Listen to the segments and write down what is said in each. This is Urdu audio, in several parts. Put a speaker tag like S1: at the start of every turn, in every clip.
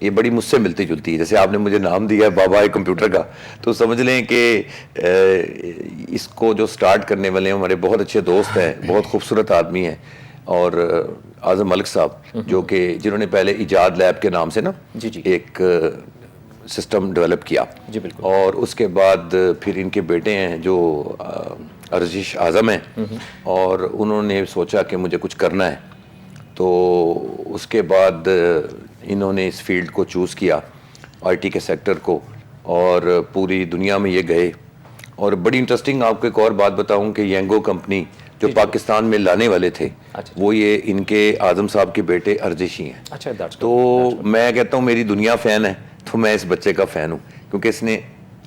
S1: یہ بڑی مجھ سے ملتی جلتی ہے. جیسے آپ نے مجھے نام دیا ہے بابا کمپیوٹر کا, تو سمجھ لیں کہ اس کو جو سٹارٹ کرنے والے ہیں ہمارے بہت اچھے دوست ہیں, بہت خوبصورت آدمی ہیں, اور اعظم ملک صاحب جو کہ جنہوں نے پہلے ایجاد لیب کے نام سے نا ایک سسٹم ڈیولپ کیا,
S2: جی بالکل,
S1: اور اس کے بعد پھر ان کے بیٹے ہیں جو ارزش اعظم ہیں, اور انہوں نے سوچا کہ مجھے کچھ کرنا ہے, تو اس کے بعد انہوں نے اس فیلڈ کو چوز کیا, آئی ٹی کے سیکٹر کو, اور پوری دنیا میں یہ گئے. اور بڑی انٹرسٹنگ آپ کو ایک اور بات بتاؤں کہ ینگو کمپنی جو پاکستان میں لانے والے تھے وہ یہ ان کے اعظم صاحب کے بیٹے ارزش ہی ہیں. تو میں کہتا ہوں میری دنیا فین ہے, تو میں اس بچے کا فین ہوں, کیونکہ اس نے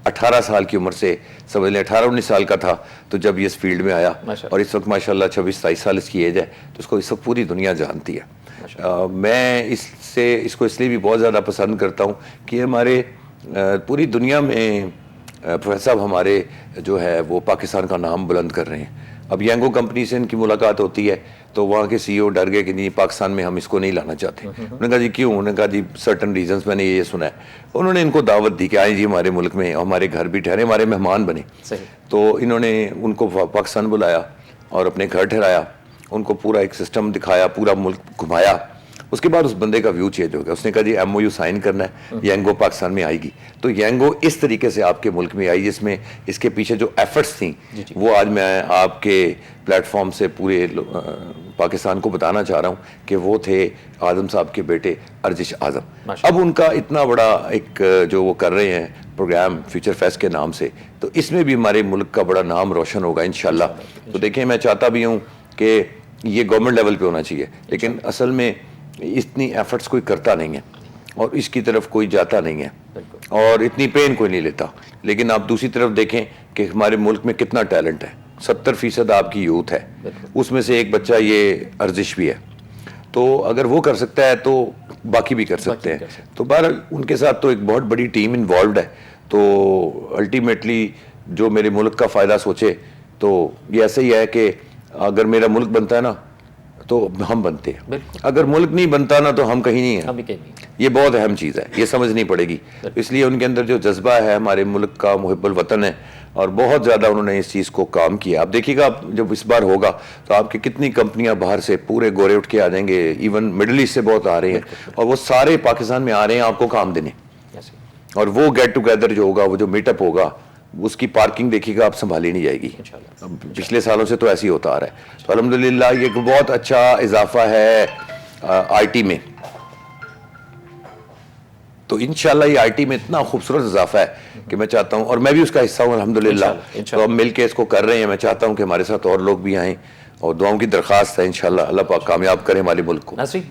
S1: 18 سال کی عمر سے, سمجھ لیں 18-19 سال کا تھا تو جب یہ اس فیلڈ میں آیا, اور اس وقت ماشاءاللہ 26-27 سال اس کی ایج ہے, تو اس کو اس وقت پوری دنیا جانتی ہے. میں اس کو اس لیے بھی بہت زیادہ پسند کرتا ہوں کہ ہمارے پوری دنیا میں پروفیسر صاحب ہمارے جو ہے وہ پاکستان کا نام بلند کر رہے ہیں. اب ینگو کمپنی سے ان کی ملاقات ہوتی ہے تو وہاں کے سی او ڈر گئے کہ نہیں پاکستان میں ہم اس کو نہیں لانا چاہتے. انہوں نے کہا جی کیوں؟ انہوں نے کہا جی سرٹن ریزنس, میں نے یہ سنا ہے. انہوں نے ان کو دعوت دی کہ آئیں جی ہمارے ملک میں, ہمارے گھر بھی ٹھہرے, ہمارے مہمان بنے. تو انہوں نے ان کو پاکستان بلایا اور اپنے گھر ٹھہرایا, ان کو پورا ایک سسٹم دکھایا, پورا ملک گھمایا. اس کے بعد اس بندے کا ویو چینج ہو گیا. اس نے کہا جی ایم او یو سائن کرنا ہے, ینگو پاکستان میں آئے گی. تو ینگو اس طریقے سے آپ کے ملک میں آئی, جس میں اس کے پیچھے جو ایفرٹس تھیں وہ آج میں آپ کے پلیٹ فارم سے پورے پاکستان کو بتانا چاہ رہا ہوں کہ وہ تھے اعظم صاحب کے بیٹے ارزش اعظم. اب ان کا اتنا بڑا ایک جو وہ کر رہے ہیں پروگرام فیوچر فیسٹ کے نام سے, تو اس میں بھی ہمارے ملک کا بڑا نام روشن ہوگا انشاءاللہ. تو دیکھیں میں چاہتا بھی ہوں کہ یہ گورنمنٹ لیول پہ ہونا چاہیے, لیکن اصل میں اتنی ایفرٹس کوئی کرتا نہیں ہے اور اس کی طرف کوئی جاتا نہیں ہے, اور اتنی پین کوئی نہیں لیتا. لیکن آپ دوسری طرف دیکھیں کہ ہمارے ملک میں کتنا ٹیلنٹ ہے, 70% آپ کی یوتھ ہے, اس میں سے ایک بچہ یہ ارزش بھی ہے. تو اگر وہ کر سکتا ہے تو باقی بھی کر سکتے ہیں. تو بہرحال ان کے ساتھ تو ایک بہت بڑی ٹیم انوالوڈ ہے. تو الٹیمیٹلی جو میرے ملک کا فائدہ سوچے, تو یہ ایسا ہی ہے کہ اگر میرا ملک بنتا ہے نا تو ہم بنتے ہیں, اگر ملک نہیں بنتا نا تو ہم کہیں نہیں ہیں. یہ بہت اہم چیز ہے, یہ سمجھنی پڑے گی. اس لیے ان کے اندر جو جذبہ ہے ہمارے ملک کا, محب الوطن ہے, اور بہت زیادہ انہوں نے اس چیز کو کام کیا. آپ دیکھیے گا جب اس بار ہوگا تو آپ کی کتنی کمپنیاں باہر سے پورے گورے اٹھ کے آ جائیں گے, ایون مڈل ایسٹ سے بہت آ رہے ہیں, اور وہ سارے پاکستان میں آ رہے ہیں آپ کو کام دینے. اور وہ گیٹ ٹوگیدر جو ہوگا, وہ جو میٹ اپ ہوگا, اس کی پارکنگ دیکھیے گا آپ سنبھالی نہیں جائے گی. پچھلے سالوں سے تو ایسے ہی ہوتا آ رہا ہے. تو الحمدللہ یہ ایک بہت اچھا اضافہ ہے آئی ٹی میں. تو انشاءاللہ یہ آئی ٹی میں اتنا خوبصورت اضافہ ہے کہ میں چاہتا ہوں, اور میں بھی اس کا حصہ ہوں الحمدللہ. تو ہم مل کے اس کو کر رہے ہیں. میں چاہتا ہوں کہ ہمارے ساتھ اور لوگ بھی آئیں, اور دعاؤں کی درخواست ہے انشاءاللہ اللہ پاک کامیاب کرے ہمارے ملک کو.
S2: ناصری,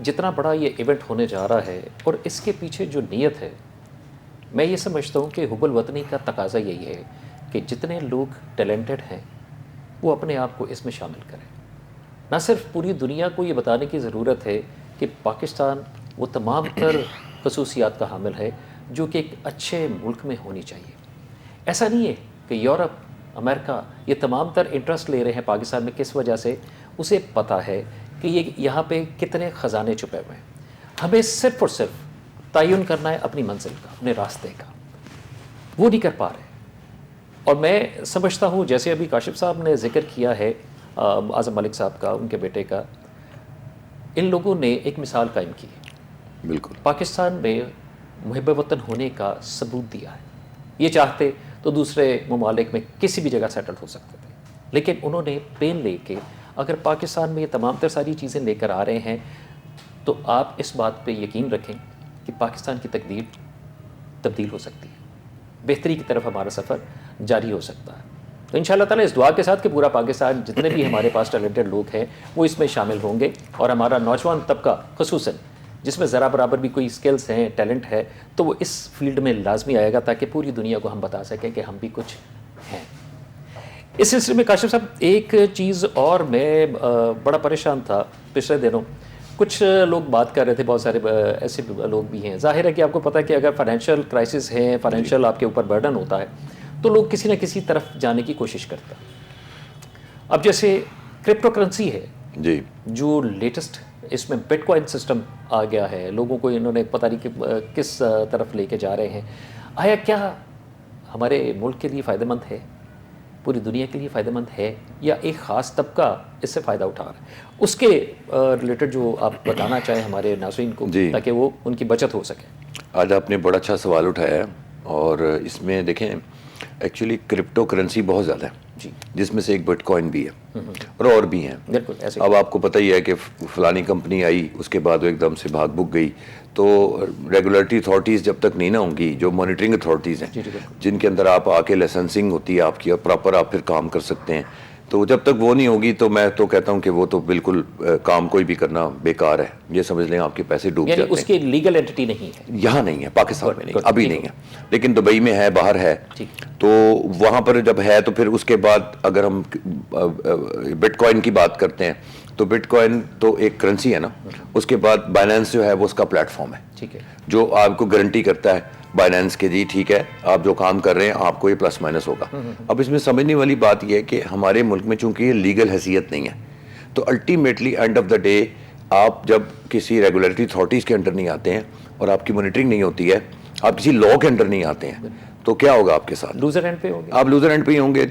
S2: جتنا بڑا یہ ایونٹ ہونے جا رہا ہے اور اس کے پیچھے جو نیت ہے, میں یہ سمجھتا ہوں کہ حب الوطنی کا تقاضا یہی ہے کہ جتنے لوگ ٹیلنٹڈ ہیں وہ اپنے آپ کو اس میں شامل کریں. نہ صرف پوری دنیا کو یہ بتانے کی ضرورت ہے کہ پاکستان وہ تمام تر خصوصیات کا حامل ہے جو کہ ایک اچھے ملک میں ہونی چاہیے. ایسا نہیں ہے کہ یورپ, امریکہ یہ تمام تر انٹرسٹ لے رہے ہیں پاکستان میں, کس وجہ سے؟ اسے پتہ ہے کہ یہ یہاں پہ کتنے خزانے چھپے ہوئے ہیں. ہمیں صرف اور صرف تعین کرنا ہے اپنی منزل کا, اپنے راستے کا. وہ نہیں کر پا رہے. اور میں سمجھتا ہوں جیسے ابھی کاشف صاحب نے ذکر کیا ہے اعظم ملک صاحب کا, ان کے بیٹے کا, ان لوگوں نے ایک مثال قائم کی.
S1: بالکل
S2: پاکستان میں محب وطن ہونے کا ثبوت دیا ہے. یہ چاہتے تو دوسرے ممالک میں کسی بھی جگہ سیٹل ہو سکتے تھے, لیکن انہوں نے پین لے کے اگر پاکستان میں یہ تمام تر ساری چیزیں لے کر آ رہے ہیں تو آپ اس بات پہ یقین رکھیں کہ پاکستان کی تقدیر تبدیل ہو سکتی ہے, بہتری کی طرف ہمارا سفر جاری ہو سکتا ہے. تو انشاءاللہ تعالیٰ اس دعا کے ساتھ کہ پورا پاکستان جتنے بھی ہمارے پاس ٹیلنٹڈ لوگ ہیں وہ اس میں شامل ہوں گے, اور ہمارا نوجوان طبقہ خصوصاً جس میں ذرا برابر بھی کوئی سکلز ہیں, ٹیلنٹ ہے, تو وہ اس فیلڈ میں لازمی آئے گا تاکہ پوری دنیا کو ہم بتا سکیں کہ ہم بھی کچھ ہیں. اس سلسلے میں کاشف صاحب ایک چیز اور, میں بڑا پریشان تھا پچھلے دنوں. کچھ لوگ بات کر رہے تھے, بہت سارے ایسے لوگ بھی ہیں, ظاہر ہے کہ آپ کو پتہ ہے کہ اگر فائنینشیل کرائسس ہیں, فائنینشیل آپ کے اوپر برڈن ہوتا ہے تو لوگ کسی نہ کسی طرف جانے کی کوشش کرتے ہیں. اب جیسے کرپٹو کرنسی ہے
S1: جی,
S2: جو لیٹسٹ اس میں بٹ کوائن سسٹم آ گیا ہے, لوگوں کو انہوں نے پتہ نہیں کہ کس طرف لے کے جا رہے ہیں. آیا کیا ہمارے ملک کے لیے فائدہ مند ہے, پوری دنیا کے لیے فائدہ مند ہے, یا ایک خاص طبقہ اس سے فائدہ اٹھا رہا ہے؟ اس کے ریلیٹڈ جو آپ بتانا چاہیں ہمارے ناظرین کو, تاکہ وہ ان کی بچت ہو سکے.
S1: آج آپ نے بڑا اچھا سوال اٹھایا ہے, اور اس میں دیکھیں ایکچولی کرپٹو کرنسی بہت زیادہ ہے
S2: جی,
S1: جس میں سے ایک بٹ کوائن بھی ہے اور بھی ہیں.
S2: بالکل ایسے.
S1: اب آپ کو پتہ ہی ہے کہ فلانی کمپنی آئی, اس کے بعد وہ ایک دم سے بھاگ بھگ گئی, تو ریگولیٹری اتھارٹیز جب تک نہیں نہ ہوں گی, جو مانیٹرنگ اتھارٹیز ہیں جن کے اندر آپ آ کے لائسنسنگ ہوتی ہے آپ کی, اور پراپر آپ پھر کام کر سکتے ہیں, تو جب تک وہ نہیں ہوگی تو میں تو کہتا ہوں کہ وہ تو بالکل کام کوئی بھی کرنا بیکار ہے. یہ سمجھ لیں آپ کے پیسے ڈوب جاتے ہیں.
S2: اس کی لیگل اینٹی نہیں ہے
S1: یہاں, نہیں ہے پاکستان میں, نہیں ابھی نہیں ہے, لیکن دبئی میں ہے, باہر ہے. تو وہاں پر جب ہے تو پھر اس کے بعد اگر ہم بٹ کوائن کی بات کرتے ہیں تو بٹ کوائن تو ایک کرنسی ہے نا, اس کے بعد بائنانس جو ہے وہ اس کا پلیٹ فارم ہے جو آپ کو گارنٹی کرتا ہے بائنانس کے, جی ٹھیک ہے آپ جو کام کر رہے ہیں آپ کو یہ پلس مائنس ہوگا. اب اس میں سمجھنے والی بات یہ ہے کہ ہمارے ملک میں چونکہ یہ لیگل حیثیت نہیں ہے, تو ultimately and of the day آپ جب کسی ریگولیٹری اتھارٹیز کے انڈر نہیں آتے ہیں اور آپ کی مانیٹرنگ نہیں ہوتی ہے, آپ کسی لا کے انڈر نہیں آتے ہیں, تو کیا ہوگا آپ کے ساتھ؟
S2: لوزر اینڈ پہ ہوں گے,
S1: آپ لوزر اینڈ پہ ہی ہوں گے.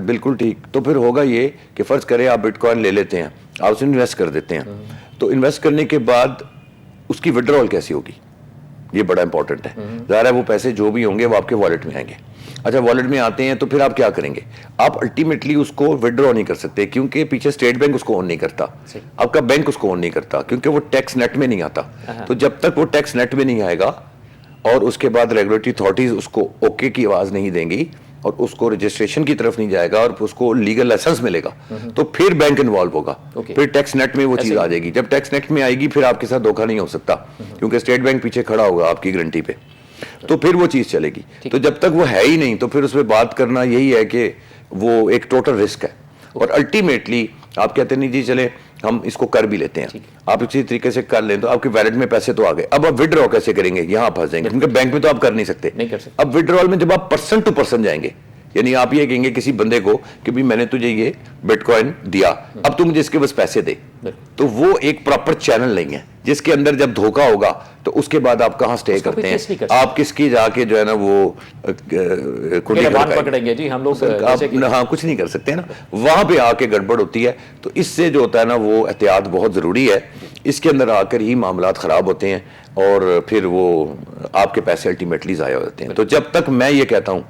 S1: بالکل ٹھیک. تو پھر ہوگا یہ کہ فرض کریں آپ بٹ کوائن لے لیتے ہیں, آپ اسے انویسٹ کر دیتے ہیں, تو انویسٹ کرنے کے بعد اس کی وڈرول کیسی ہوگی, یہ بڑا امپورٹنٹ ہے. ظاہر ہے وہ پیسے جو بھی ہوں گے وہ آپ کے والیٹ میں آئیں گے. اچھا والیٹ میں آتے ہیں تو پھر آپ کیا کریں گے؟ آپ الٹیمیٹلی اس کو وڈرا نہیں کر سکتے, کیونکہ پیچھے اسٹیٹ بینک اس کو اون نہیں کرتا, آپ کا بینک اس کو اون نہیں کرتا, کیونکہ وہ ٹیکس نیٹ میں نہیں آتا. تو جب تک وہ ٹیکس نیٹ میں نہیں آئے گا اور اس کے بعد ریگولیٹری اتھارٹیز اس کو اوکے کی آواز نہیں دیں گی اور اس کو رجسٹریشن کی طرف نہیں جائے گا اور اس کو لیگل لائسنس ملے گا, تو پھر بینک انوالو ہوگا, پھر ٹیکس نیٹ میں وہ چیز آ جائے گی. جب ٹیکس نیٹ میں آئے گی پھر آپ کے ساتھ دھوکہ نہیں ہو سکتا, کیونکہ اسٹیٹ بینک پیچھے کھڑا ہوگا آپ کی گارنٹی پہ, تو پھر وہ چیز چلے گی. تو جب تک وہ ہے ہی نہیں تو پھر اس پہ بات کرنا یہی ہے کہ وہ ایک ٹوٹل رسک ہے. اور الٹیمیٹلی آپ کہتے ہیں نہیں جی چلے ہم اس کو کر بھی لیتے ہیں, آپ اسی طریقے سے کر لیں تو آپ کے ویلٹ میں پیسے تو آ گئے. اب آپ وڈرا کیسے کریں گے؟ یہاں پھنس جائیں گے, کیونکہ بینک میں تو آپ کر نہیں سکتے. اب وڈرال میں جب آپ پرسن ٹو پرسن جائیں گے, یعنی آپ یہ کہیں گے کسی بندے کو کہ بھی میں نے تجھے یہ بٹ کوائن دیا, اب تو مجھے اس کے بس پیسے دے, تو وہ ایک پراپر چینل نہیں ہے جس کے اندر جب دھوکا ہوگا تو اس کے بعد آپ کہاں سٹے کرتے ہیں, آپ کس کی جا کے جو ہے نا وہ
S2: پکڑیں گے جی ہم لوگ,
S1: ہاں کچھ نہیں کر سکتے نا, وہاں پہ آ کے گڑبڑ ہوتی ہے. تو اس سے جو ہوتا ہے نا وہ احتیاط بہت ضروری ہے, اس کے اندر آ کر ہی معاملات خراب ہوتے ہیں اور پھر وہ آپ کے پیسے الٹیمیٹلی ضائع ہو جاتے ہیں. تو جب تک میں یہ کہتا ہوں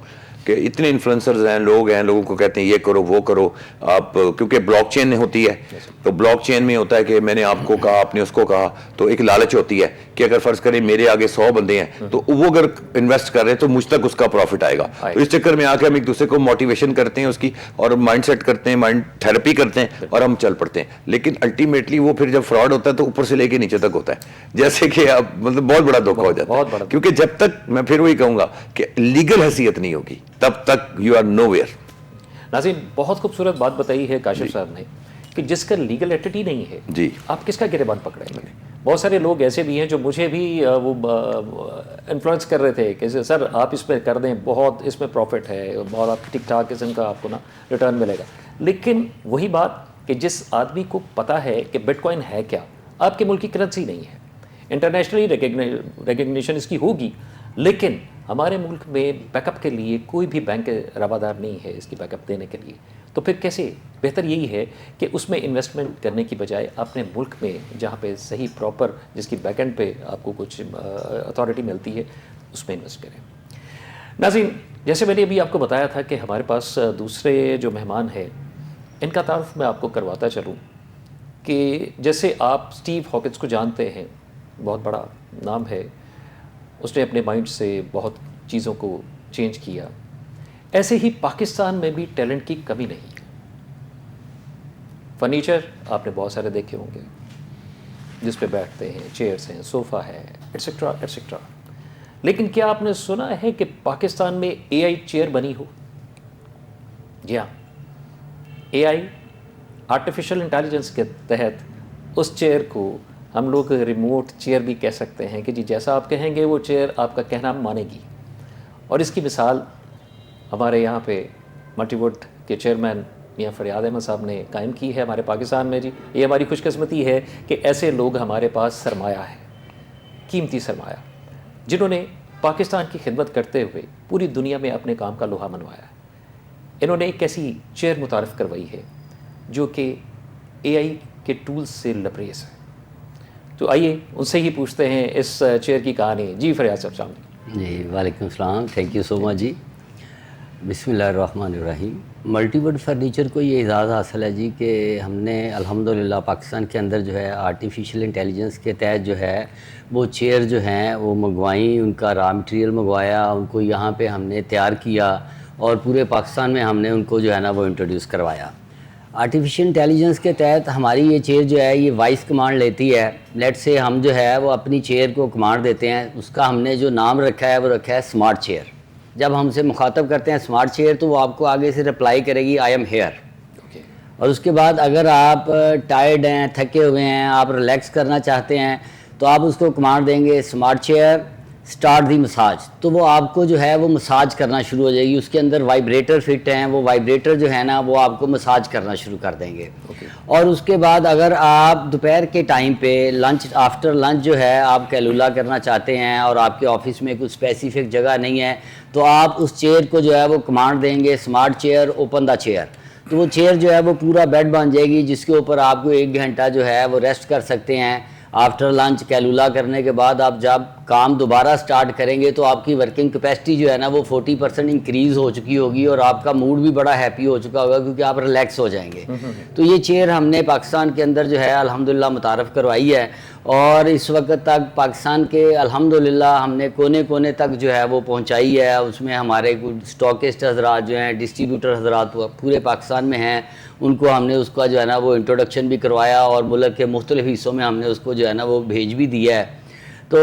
S1: کہ اتنے انفلوئنسرز ہیں, لوگ ہیں, لوگوں کو کہتے ہیں یہ کرو وہ کرو آپ, کیونکہ بلاک چین ہوتی ہے, تو بلاک چین میں ہوتا ہے کہ میں نے آپ کو کہا, آپ نے اس کو کہا, تو ایک لالچ ہوتی ہے کہ اگر فرض کریں میرے آگے 100 بندے ہیں تو وہ اگر انویسٹ کر رہے ہیں تو مجھ تک اس کا پروفٹ آئے گا. تو اس چکر میں آ کے ہم ایک دوسرے کو موٹیویشن کرتے ہیں اس کی, اور مائنڈ سیٹ کرتے ہیں, مائنڈ تھیراپی کرتے ہیں, اور ہم چل پڑتے ہیں. لیکن الٹیمیٹلی وہ پھر جب فراڈ ہوتا ہے تو اوپر سے لے کے نیچے تک ہوتا ہے, جیسے کہ اب مطلب بہت بڑا دھوکہ ہو جاتا ہے. کیونکہ جب تک میں پھر وہی کہوں گا کہ لیگل حیثیت نہیں ہوگی تب تک یو آر نو ویئر.
S2: ناظرین بہت خوبصورت بات بتائی ہے کاشف صاحب نے کہ جس کا لیگل اینٹی نہیں ہے
S1: جی
S2: آپ کس کا گریبان پکڑیں گے. بہت سارے لوگ ایسے بھی ہیں جو مجھے بھی وہ انفلوئنس کر رہے تھے کہ سر آپ اس پہ کر دیں, بہت اس میں پروفٹ ہے, بہت آپ ٹھیک ٹھاک قسم کا آپ کو نا ریٹرن ملے گا. لیکن وہی بات کہ جس آدمی کو پتہ ہے کہ بٹ کوائن ہے کیا, آپ کے ملک کی کرنسی نہیں ہے, انٹرنیشنلی ریکگنیشن اس کی ہوگی, لیکن ہمارے ملک میں بیک اپ کے لیے کوئی بھی بینک روادار نہیں ہے اس کی بیک اپ دینے کے لیے. تو پھر کیسے؟ بہتر یہی ہے کہ اس میں انویسٹمنٹ کرنے کی بجائے اپنے ملک میں جہاں پہ صحیح پراپر جس کی بیک اینڈ پہ آپ کو کچھ اتھارٹی ملتی ہے اس میں انویسٹ کریں. ناظرین جیسے میں نے ابھی آپ کو بتایا تھا کہ ہمارے پاس دوسرے جو مہمان ہیں ان کا تعارف میں آپ کو کرواتا چلوں کہ جیسے آپ اسٹیو ہاکنس کو جانتے ہیں, بہت بڑا نام ہے, اس نے اپنے مائنڈ سے بہت چیزوں کو چینج کیا, ایسے ہی پاکستان میں بھی ٹیلنٹ کی کمی نہیں ہے. فرنیچر آپ نے بہت سارے دیکھے ہوں گے جس پہ بیٹھتے ہیں, چیئرس ہیں, صوفہ ہے, ایٹسیٹرا ایٹسیٹرا. لیکن کیا آپ نے سنا ہے کہ پاکستان میں اے آئی چیئر بنی ہو؟ جی ہاں, اے آئی آرٹیفیشل انٹیلیجنس کے تحت اس چیئر کو ہم لوگ ریموٹ چیئر بھی کہہ سکتے ہیں کہ جی جیسا آپ کہیں گے وہ چیئر آپ کا کہنا مانے گی. اور اس کی مثال ہمارے یہاں پہ ملٹی ووڈ کے چیئرمین میاں فریاد احمد صاحب نے قائم کی ہے ہمارے پاکستان میں جی. یہ ہماری خوش قسمتی ہے کہ ایسے لوگ ہمارے پاس سرمایہ ہے, قیمتی سرمایہ, جنہوں نے پاکستان کی خدمت کرتے ہوئے پوری دنیا میں اپنے کام کا لوہا منوایا ہے. انہوں نے ایک ایسی چیئر متعارف کروائی ہے جو کہ اے آئی کے ٹولز سے لبریز ہے. تو آئیے ان سے ہی پوچھتے ہیں اس چیئر کی کہانی. جی فریاد صاحب السلام علیکم.
S3: جی وعلیکم السلام, تھینک یو سو مچ جی. بسم اللہ الرحمن الرحیم. ملٹی ووڈ فرنیچر کو یہ اعزاز حاصل ہے جی کہ ہم نے الحمدللہ پاکستان کے اندر جو ہے آرٹیفیشیل انٹیلیجنس کے تحت جو ہے وہ چیئر جو ہیں وہ منگوائیں, ان کا را مٹیریل منگوایا, ان کو یہاں پہ ہم نے تیار کیا اور پورے پاکستان میں ہم نے ان کو جو ہے نا وہ انٹروڈیوس کروایا. آرٹیفیشیل انٹیلیجنس کے تحت ہماری یہ چیئر جو ہے یہ وائس کمانڈ لیتی ہے. لیٹ سے ہم جو ہے وہ اپنی چیئر کو کمانڈ دیتے ہیں, اس کا ہم نے جو نام رکھا ہے وہ رکھا ہے اسمارٹ چیئر. جب ہم سے مخاطب کرتے ہیں اسمارٹ چیئر تو وہ آپ کو آگے سے رپلائی کرے گی آئی ایم ہیئر. اور اس کے بعد اگر آپ ٹائرڈ ہیں, تھکے ہوئے ہیں, آپ ریلیکس کرنا چاہتے ہیں تو آپ اس کو کمانڈ دیں گے smart chair start the massage, تو وہ آپ کو جو ہے وہ مساج کرنا شروع ہو جائے گی. اس کے اندر وائبریٹر فٹ ہیں, وہ وائبریٹر جو ہے نا وہ آپ کو مساج کرنا شروع کر دیں گے. اور اس کے بعد اگر آپ دوپہر کے ٹائم پہ لنچ آفٹر لنچ جو ہے آپ کیلولا کرنا چاہتے ہیں اور آپ کے آفس میں کوئی اسپیسیفک جگہ نہیں ہے تو آپ اس چیئر کو جو ہے وہ کمانڈ دیں گے smart chair open the chair, تو وہ چیئر جو ہے وہ پورا بیڈ بن جائے گی جس کے اوپر آپ کو 1 گھنٹہ جو ہے وہ ریسٹ کر سکتے ہیں. آفٹر لنچ کیلولا کرنے کے بعد آپ جب کام دوبارہ سٹارٹ کریں گے تو آپ کی ورکنگ کیپیسٹی جو ہے نا وہ 40% انکریز ہو چکی ہوگی اور آپ کا موڈ بھی بڑا ہیپی ہو چکا ہوگا کیونکہ آپ ریلیکس ہو جائیں گے. تو یہ چیئر ہم نے پاکستان کے اندر جو ہے الحمدللہ متعارف کروائی ہے اور اس وقت تک پاکستان کے الحمدللہ ہم نے کونے کونے تک جو ہے وہ پہنچائی ہے. اس میں ہمارے اسٹاکسٹ حضرات جو ہیں, ڈسٹریبیوٹر حضرات پورے پاکستان میں ہیں, ان کو ہم نے اس کا جو ہے نا وہ انٹروڈکشن بھی کروایا اور ملک کے مختلف حصوں میں ہم نے اس کو جو ہے نا وہ بھیج بھی دیا ہے. تو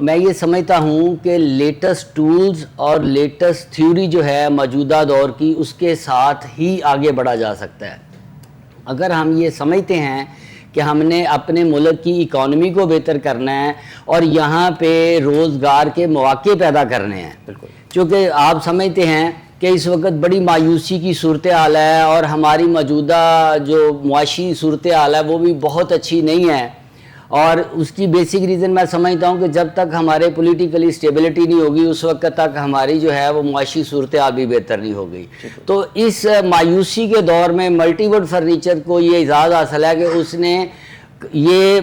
S3: میں یہ سمجھتا ہوں کہ لیٹسٹ ٹولز اور لیٹسٹ تھیوری جو ہے موجودہ دور کی اس کے ساتھ ہی آگے بڑھا جا سکتا ہے. اگر ہم یہ سمجھتے ہیں کہ ہم نے اپنے ملک کی اکانومی کو بہتر کرنا ہے اور یہاں پہ روزگار کے مواقع پیدا کرنے ہیں,
S2: بالکل,
S3: چونکہ آپ سمجھتے ہیں کہ اس وقت بڑی مایوسی کی صورتحال ہے اور ہماری موجودہ جو معاشی صورتحال ہے وہ بھی بہت اچھی نہیں ہے, اور اس کی بیسک ریزن میں سمجھتا ہوں کہ جب تک ہمارے پولیٹیکلی اسٹیبلٹی نہیں ہوگی اس وقت تک ہماری جو ہے وہ معاشی صورتحال بھی بہتر نہیں ہو گئی. تو اس مایوسی کے دور میں ملٹی ووڈ فرنیچر کو یہ اعزاز حاصل ہے کہ اس نے یہ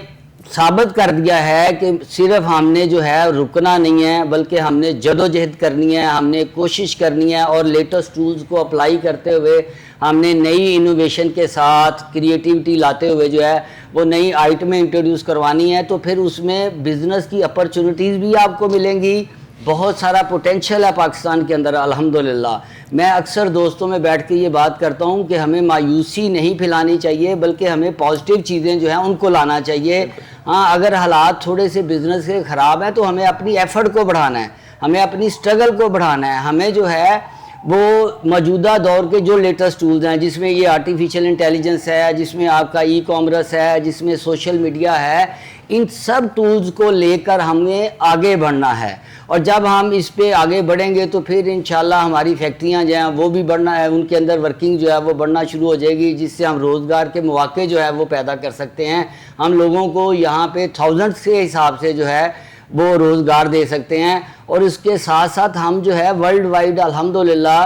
S3: ثابت کر دیا ہے کہ صرف ہم نے جو ہے رکنا نہیں ہے بلکہ ہم نے جدوجہد کرنی ہے, ہم نے کوشش کرنی ہے اور لیٹسٹ ٹولز کو اپلائی کرتے ہوئے ہم نے نئی انوویشن کے ساتھ کریٹیوٹی لاتے ہوئے جو ہے وہ نئی آئٹمیں انٹروڈیوس کروانی ہے. تو پھر اس میں بزنس کی اپرچونیٹیز بھی آپ کو ملیں گی, بہت سارا پوٹینشیل ہے پاکستان کے اندر الحمدللہ. میں اکثر دوستوں میں بیٹھ کے یہ بات کرتا ہوں کہ ہمیں مایوسی نہیں پھیلانی چاہیے بلکہ ہمیں پازیٹیو چیزیں جو ہیں ان کو لانا چاہیے. ہاں اگر حالات تھوڑے سے بزنس کے خراب ہیں تو ہمیں اپنی ایفرٹ کو بڑھانا ہے, ہمیں اپنی اسٹرگل کو بڑھانا ہے, ہمیں جو ہے وہ موجودہ دور کے جو لیٹسٹ ٹولز ہیں جس میں یہ آرٹیفیشیل انٹیلیجنس ہے, جس میں آپ کا ای کامرس ہے, جس میں سوشل میڈیا ہے, ان سب ٹولز کو لے کر ہمیں آگے بڑھنا ہے. اور جب ہم اس پہ آگے بڑھیں گے تو پھر انشاءاللہ ہماری فیکٹریاں جو ہیں وہ بھی بڑھنا ہے, ان کے اندر ورکنگ جو ہے وہ بڑھنا شروع ہو جائے گی جس سے ہم روزگار کے مواقع جو ہے وہ پیدا کر سکتے ہیں. ہم لوگوں کو یہاں پہ 1000 کے حساب سے جو ہے وہ روزگار دے سکتے ہیں اور اس کے ساتھ ساتھ ہم جو ہے ورلڈ وائڈ الحمدللہ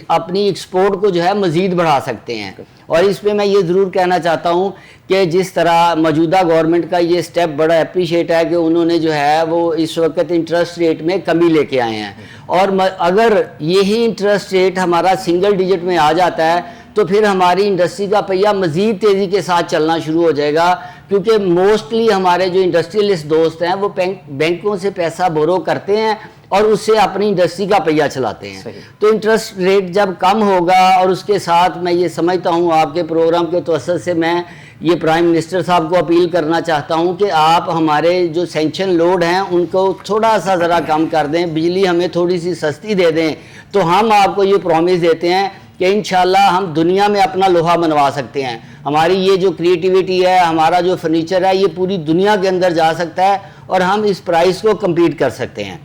S3: اپنی ایکسپورٹ کو جو ہے مزید بڑھا سکتے ہیں. اور اس پہ میں یہ ضرور کہنا چاہتا ہوں کہ جس طرح موجودہ گورنمنٹ کا یہ سٹیپ بڑا اپریشیٹ ہے کہ انہوں نے جو ہے وہ اس وقت انٹرسٹ ریٹ میں کمی لے کے آئے ہیں, اور اگر یہی انٹرسٹ ریٹ ہمارا سنگل ڈیجٹ میں آ جاتا ہے تو پھر ہماری انڈسٹری کا پہیہ مزید تیزی کے ساتھ چلنا شروع ہو جائے گا, کیونکہ موسٹلی ہمارے جو انڈسٹریلسٹ دوست ہیں وہ بینکوں سے پیسہ بورو کرتے ہیں اور اس سے اپنی انڈسٹری کا پہیہ چلاتے ہیں. تو انٹرسٹ ریٹ جب کم ہوگا اور اس کے ساتھ میں یہ سمجھتا ہوں آپ کے پروگرام کے توسط سے میں یہ پرائم منسٹر صاحب کو اپیل کرنا چاہتا ہوں کہ آپ ہمارے جو سینکشن لوڈ ہیں ان کو تھوڑا سا ذرا کم کر دیں, بجلی ہمیں تھوڑی سی سستی دے دیں, تو ہم آپ کو یہ پرومس دیتے ہیں کہ انشاءاللہ ہم دنیا میں اپنا لوہا منوا سکتے ہیں. ہماری یہ جو کریٹیوٹی ہے, ہمارا جو فرنیچر ہے, یہ پوری دنیا کے اندر جا سکتا ہے اور ہم اس پرائس کو کمپیٹ کر سکتے ہیں.